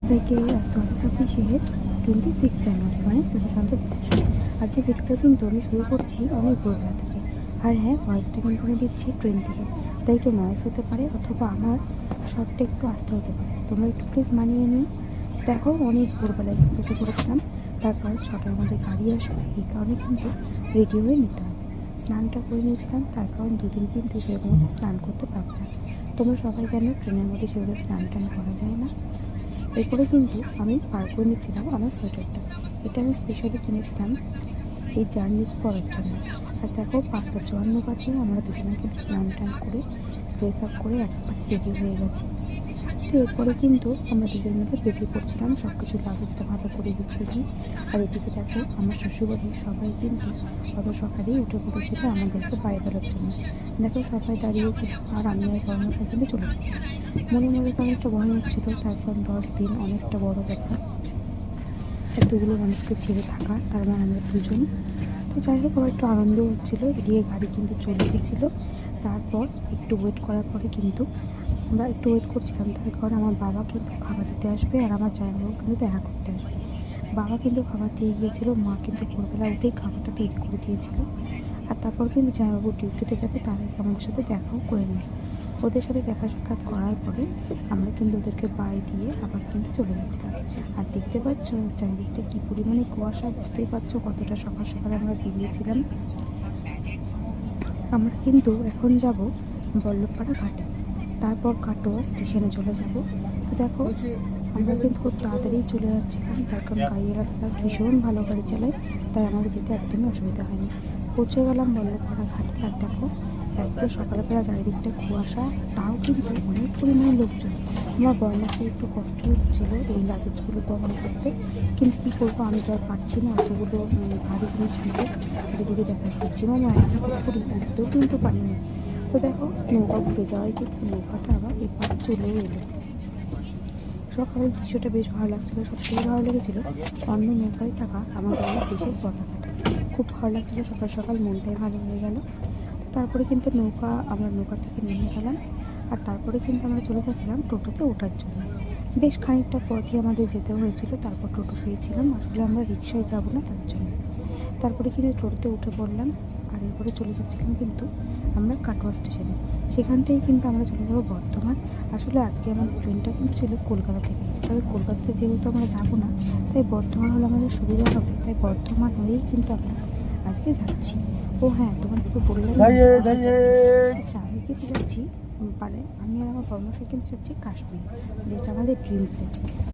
সবাইকে আজ 2024-এর 26 জানুয়ারি মানে প্রজাতন্ত্র দিবস। আর যে ভিডিওটা কিন্তু আমি শুরু করছি অনেক ভোরবেলা থেকে। আর হ্যাঁ, ভয়েসটা কিন্তু আমি দিচ্ছি ট্রেন থেকে, তাই একটু নয়েজ হতে পারে অথবা আমার শর্টটা একটু আসতে হতে পারে। তোমরা একটু প্লিজ মানিয়ে নিও। দেখো, অনেক ভোরবেলায় কিন্তু উঠে পড়েছিলাম, তারপর 6টার মধ্যে গাড়ি আসবে, এই কারণে কিন্তু রেডি হয়ে নিতে হবে। স্নানটা করে নিয়েছিলাম, তার কারণ দুদিন কিন্তু সেরকম স্নান করতে পারবো না। তোমরা সবাই জানো ট্রেনের মধ্যে সেভাবে স্নান টান করা যায় না। এরপরে কিন্তু আমি পার করে নিচ্ছিলাম আমার সোয়েটারটা। এটা আমি স্পেশালি কিনেছিলাম এই জার্নি করার জন্য। আর দেখো, 5টা 54 বাজে, আমরা দুজনে কিন্তু স্নান টান করে ড্রেস আপ করে একবার রেডি হয়ে গেছি। তো এরপরে কিন্তু আমরা দুজন মিলে বেরিয়ে পড়ছিলাম সব কিছু লাগেজটা ভালো করে গুছিয়ে নিই। আর এদিকে দেখো, আমার শ্বশুরবাড়ির সবাই কিন্তু অত সকালেই উঠে পড়েছিল আমাদেরকে বাই বলার জন্য। দেখো, সবাই দাঁড়িয়েছিল আর আমি আর কর্মশালা কিন্তু চলে গেছি। মনের মধ্যে তো অনেকটা ভয় হচ্ছিল, তারপর 10 দিন অনেকটা বড় ব্যাপার, এতগুলো মানুষকে ছেড়ে থাকা, তার মানে আমরা দুজন। তো যাই হোক, আমার একটু আনন্দ হচ্ছিলো। এদিকে গাড়ি কিন্তু চলে গেছিলো। তারপর একটু ওয়েট করার পরে কিন্তু আমরা একটু ওয়েট করছিলাম, তার কারণ আমার বাবা কিন্তু খাবার দিতে আসবে আর আমার জামাইবাবু কিন্তু দেখা করতে আসবে। বাবা কিন্তু খাবার দিয়ে গিয়েছিল, মা কিন্তু ভোরবেলা উঠেই খাবারটা তৈরি করে দিয়েছিল। আর তারপর কিন্তু জামাইবাবু ডিউটিতে যাবে, তার আগে আমাদের সাথে দেখাও করে নিল। ওদের সাথে দেখা সাক্ষাৎ করার পরে আমরা কিন্তু ওদেরকে বাই দিয়ে আবার কিন্তু চলে যাচ্ছিলাম। আর দেখতে পাচ্ছ চারিদিকটা কী পরিমাণে কুয়াশা, বুঝতেই পারছো কতটা সকাল সকাল আমরা বেরিয়েছিলাম। আমরা কিন্তু এখন যাব বল্লভপাড়া ঘাটে, তারপর কাটোয়া স্টেশনে চলে যাব। তো দেখো, আমরা কিন্তু খুব তাড়াতাড়ি চলে যাচ্ছিলাম, তার কারণ গাড়িওয়ালা দাদা ভীষণ ভালো গাড়ি চালায়, তাই আমাদের যেতে একদমই অসুবিধা হয়নি। পৌঁছে গেলাম বল্লভপাড়া ঘাটে। আর দেখো, একদম সকালবেলা চারিদিকটা কুয়াশা, তাও কিন্তু অনেক পরিমাণে লোকজন। আমার বর্ণাকে একটু কষ্ট হচ্ছিলো এই লাগেজগুলো বহন করতে, কিন্তু কী করবো, আমি তো আর পারছি না অতগুলো ভারী জিনিস নিতে। যেদিকে দেখা যাচ্ছে মামা একটা করে উঠতেও কিন্তু পারিনি। তো দেখো, নৌকা ঘুরে যাওয়ায় কিন্তু নৌকাটা আবার এপার চলে এলো। সকালের দৃশ্যটা বেশ ভালো লাগছিলো। সবথেকে ভালো লেগেছিলো অন্য নৌকায় থাকা আমাদের দেশের পতাকাটা, খুব ভালো লাগছিলো। সকাল সকাল মনটাই ভালো হয়ে গেল। তারপরে কিন্তু আমরা নৌকা থেকে নেমে গেলাম। আর তারপরে কিন্তু আমরা চলে যাচ্ছিলাম টোটোতে ওঠার জন্য। বেশ খানিকটা পথই আমাদের যেতে হয়েছিল, তারপর টোটো পেয়েছিলাম। আসলে আমরা রিক্সায় যাব না, তার জন্য। তারপরে কিন্তু টোটোতে উঠে পড়লাম, আর এরপরে চলে যাচ্ছিলাম কিন্তু আমরা কাটোয়া স্টেশনে। সেখান থেকে কিন্তু আমরা চলে যাব বর্ধমান। আসলে আজকে আমাদের ট্রেনটা কিন্তু ছিল কলকাতা থেকে, তবে কলকাতাতে যেহেতু আমরা যাব না, তাই বর্ধমান হলে আমাদের সুবিধা হবে, তাই বর্ধমান হয়েই কিন্তু আমরা আজকে যাচ্ছি। ও হ্যাঁ, তোমাকে তো বললাম আচ্ছা, আমি কিন্তু যাচ্ছি, আমি আর আমার কর্মশালা কিন্তু যাচ্ছি কাশ্মীর, যেটা আমাদের ড্রিম প্লেস।